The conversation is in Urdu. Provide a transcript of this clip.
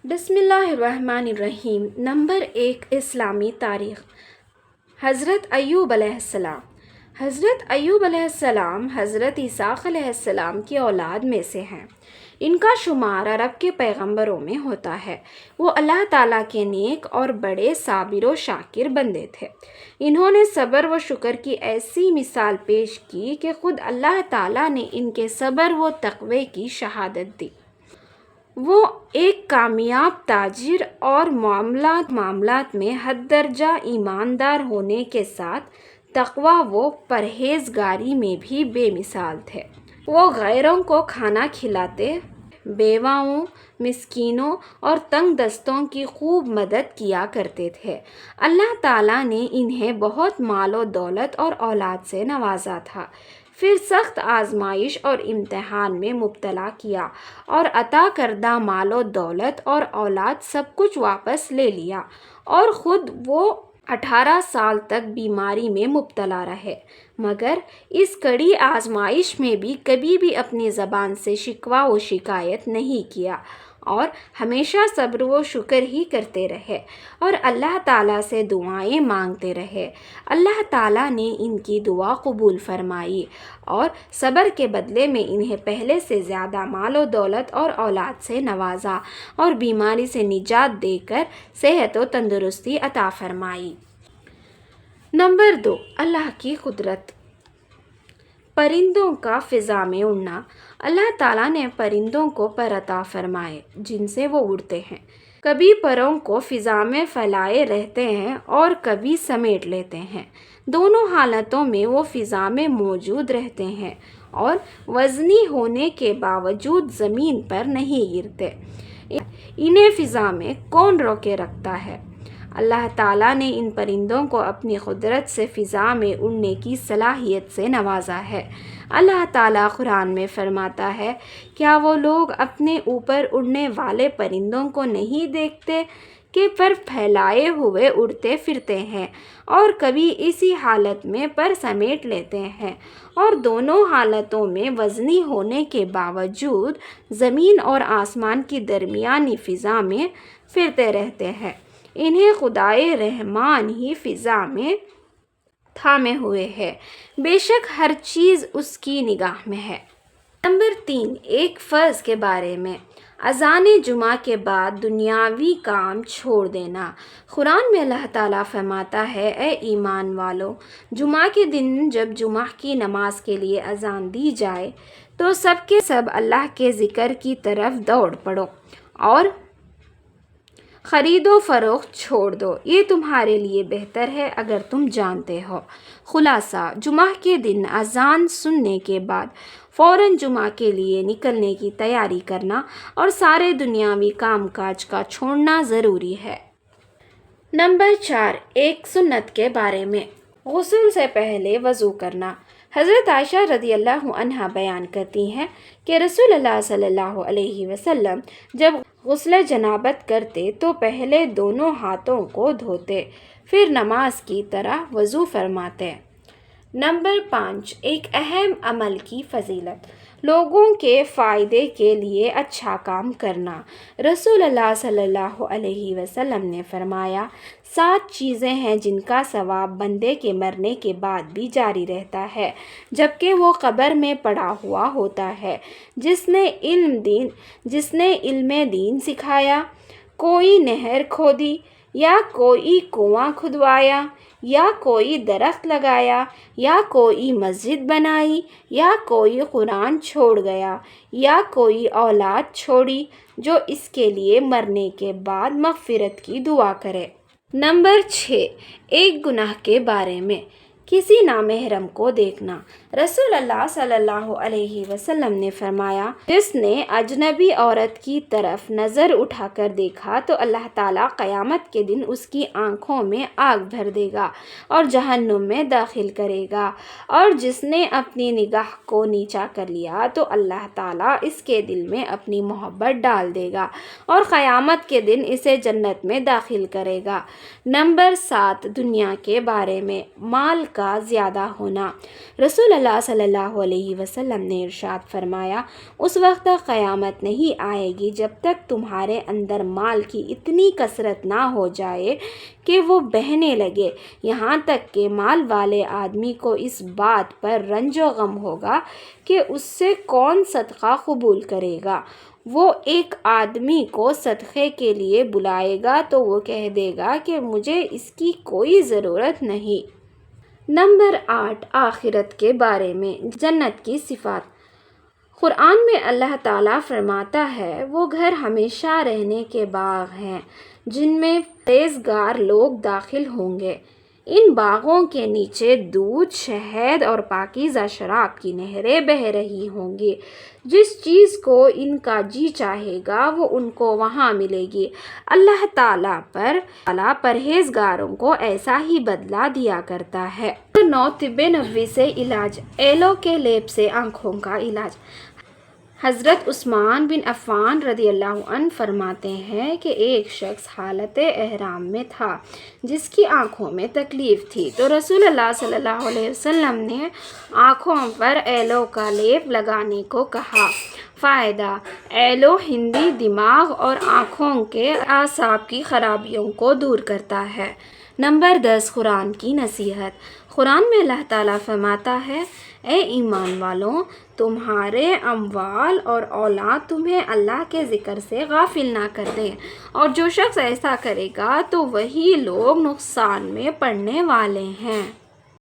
بسم اللہ الرحمن الرحیم۔ نمبر 1، اسلامی تاریخ۔ حضرت ایوب علیہ السلام۔ حضرت ایوب علیہ السلام حضرت اسحاق علیہ السلام کی اولاد میں سے ہیں۔ ان کا شمار عرب کے پیغمبروں میں ہوتا ہے۔ وہ اللہ تعالیٰ کے نیک اور بڑے صابر و شاکر بندے تھے۔ انہوں نے صبر و شکر کی ایسی مثال پیش کی کہ خود اللہ تعالیٰ نے ان کے صبر و تقوی کی شہادت دی۔ وہ ایک کامیاب تاجر اور معاملات میں حد درجہ ایماندار ہونے کے ساتھ تقوی و پرہیزگاری میں بھی بے مثال تھے۔ وہ غیروں کو کھانا کھلاتے، بیواؤں، مسکینوں اور تنگ دستوں کی خوب مدد کیا کرتے تھے۔ اللہ تعالیٰ نے انہیں بہت مال و دولت اور اولاد سے نوازا تھا، پھر سخت آزمائش اور امتحان میں مبتلا کیا اور عطا کردہ مال و دولت اور اولاد سب کچھ واپس لے لیا، اور خود وہ 18 سال تک بیماری میں مبتلا رہے، مگر اس کڑی آزمائش میں بھی کبھی بھی اپنی زبان سے شکوہ و شکایت نہیں کیا اور ہمیشہ صبر و شکر ہی کرتے رہے اور اللہ تعالیٰ سے دعائیں مانگتے رہے۔ اللہ تعالیٰ نے ان کی دعا قبول فرمائی اور صبر کے بدلے میں انہیں پہلے سے زیادہ مال و دولت اور اولاد سے نوازا اور بیماری سے نجات دے کر صحت و تندرستی عطا فرمائی۔ نمبر 2، اللہ کی قدرت۔ پرندوں کا فضا میں اڑنا۔ اللہ تعالیٰ نے پرندوں کو پر عطا فرمائے جن سے وہ اڑتے ہیں۔ کبھی پروں کو فضا میں پھیلائے رہتے ہیں اور کبھی سمیٹ لیتے ہیں۔ دونوں حالتوں میں وہ فضا میں موجود رہتے ہیں اور وزنی ہونے کے باوجود زمین پر نہیں گرتے۔ انہیں فضا میں کون روکے رکھتا ہے؟ اللہ تعالیٰ نے ان پرندوں کو اپنی قدرت سے فضا میں اڑنے کی صلاحیت سے نوازا ہے۔ اللہ تعالیٰ قرآن میں فرماتا ہے، کیا وہ لوگ اپنے اوپر اڑنے والے پرندوں کو نہیں دیکھتے کہ پر پھیلائے ہوئے اڑتے پھرتے ہیں اور کبھی اسی حالت میں پر سمیٹ لیتے ہیں، اور دونوں حالتوں میں وزنی ہونے کے باوجود زمین اور آسمان کی درمیانی فضا میں پھرتے رہتے ہیں۔ انہیں خدائے رحمان ہی فضا میں تھامے ہوئے ہے، بے شک ہر چیز اس کی نگاہ میں ہے۔ نمبر 3، ایک فرض کے بارے میں۔ اذان جمعہ کے بعد دنیاوی کام چھوڑ دینا۔ قرآن میں اللہ تعالیٰ فرماتا ہے، اے ایمان والو، جمعہ کے دن جب جمعہ کی نماز کے لیے اذان دی جائے تو سب کے سب اللہ کے ذکر کی طرف دوڑ پڑو اور خرید و فروخت چھوڑ دو، یہ تمہارے لیے بہتر ہے اگر تم جانتے ہو۔ خلاصہ، جمعہ کے دن اذان سننے کے بعد فوراً جمعہ کے لیے نکلنے کی تیاری کرنا اور سارے دنیاوی کام کاج کا چھوڑنا ضروری ہے۔ نمبر 4، ایک سنت کے بارے میں۔ غسل سے پہلے وضو کرنا۔ حضرت عائشہ رضی اللہ عنہا بیان کرتی ہیں کہ رسول اللہ صلی اللہ علیہ وسلم جب غسل جنابت کرتے تو پہلے دونوں ہاتھوں کو دھوتے، پھر نماز کی طرح وضو فرماتے۔ نمبر 5، ایک اہم عمل کی فضیلت۔ لوگوں کے فائدے کے لیے اچھا کام کرنا۔ رسول اللہ صلی اللہ علیہ وسلم نے فرمایا، 7 چیزیں ہیں جن کا ثواب بندے کے مرنے کے بعد بھی جاری رہتا ہے جبکہ وہ قبر میں پڑا ہوا ہوتا ہے۔ جس نے علم دین سکھایا، کوئی نہر کھودی یا کوئی کنواں کھدوایا یا کوئی درخت لگایا یا کوئی مسجد بنائی یا کوئی قرآن چھوڑ گیا یا کوئی اولاد چھوڑی جو اس کے لیے مرنے کے بعد مغفرت کی دعا کرے۔ نمبر 6، ایک گناہ کے بارے میں۔ کسی نامحرم کو دیکھنا۔ رسول اللہ صلی اللہ علیہ وسلم نے فرمایا، جس نے اجنبی عورت کی طرف نظر اٹھا کر دیکھا تو اللہ تعالیٰ قیامت کے دن اس کی آنکھوں میں آگ بھر دے گا اور جہنم میں داخل کرے گا، اور جس نے اپنی نگاہ کو نیچا کر لیا تو اللہ تعالیٰ اس کے دل میں اپنی محبت ڈال دے گا اور قیامت کے دن اسے جنت میں داخل کرے گا۔ نمبر 7، دنیا کے بارے میں۔ مال کا زیادہ ہونا۔ رسول اللہ صلی اللہ علیہ وسلم نے ارشاد فرمایا، اس وقت تک قیامت نہیں آئے گی جب تک تمہارے اندر مال کی اتنی کثرت نہ ہو جائے کہ وہ بہنے لگے، یہاں تک کہ مال والے آدمی کو اس بات پر رنج و غم ہوگا کہ اس سے کون صدقہ قبول کرے گا۔ وہ ایک آدمی کو صدقے کے لیے بلائے گا تو وہ کہہ دے گا کہ مجھے اس کی کوئی ضرورت نہیں۔ نمبر 8، آخرت کے بارے میں جنت کی صفات۔ قرآن میں اللہ تعالیٰ فرماتا ہے، وہ گھر ہمیشہ رہنے کے باغ ہیں جن میں پرہیزگار لوگ داخل ہوں گے۔ ان باغوں کے نیچے دودھ، شہد اور پاکیزہ شراب کی نہریں بہہ رہی ہوں گی۔ جس چیز کو ان کا جی چاہے گا وہ ان کو وہاں ملے گی۔ اللہ تعالیٰ پرہیزگاروں کو ایسا ہی بدلہ دیا کرتا ہے۔ 9، طب نبوی سے علاج، ایلو کے لیپ سے آنکھوں کا علاج۔ حضرت عثمان بن عفان رضی اللہ عنہ فرماتے ہیں کہ ایک شخص حالت احرام میں تھا جس کی آنکھوں میں تکلیف تھی، تو رسول اللہ صلی اللہ علیہ وسلم نے آنکھوں پر ایلو کا لیپ لگانے کو کہا۔ فائدہ: ایلو ہندی دماغ اور آنکھوں کے اعصاب کی خرابیوں کو دور کرتا ہے۔ نمبر 10، قرآن کی نصیحت۔ قرآن میں اللہ تعالیٰ فرماتا ہے، اے ایمان والوں، تمہارے اموال اور اولاد تمہیں اللہ کے ذکر سے غافل نہ کر دیں، اور جو شخص ایسا کرے گا تو وہی لوگ نقصان میں پڑنے والے ہیں۔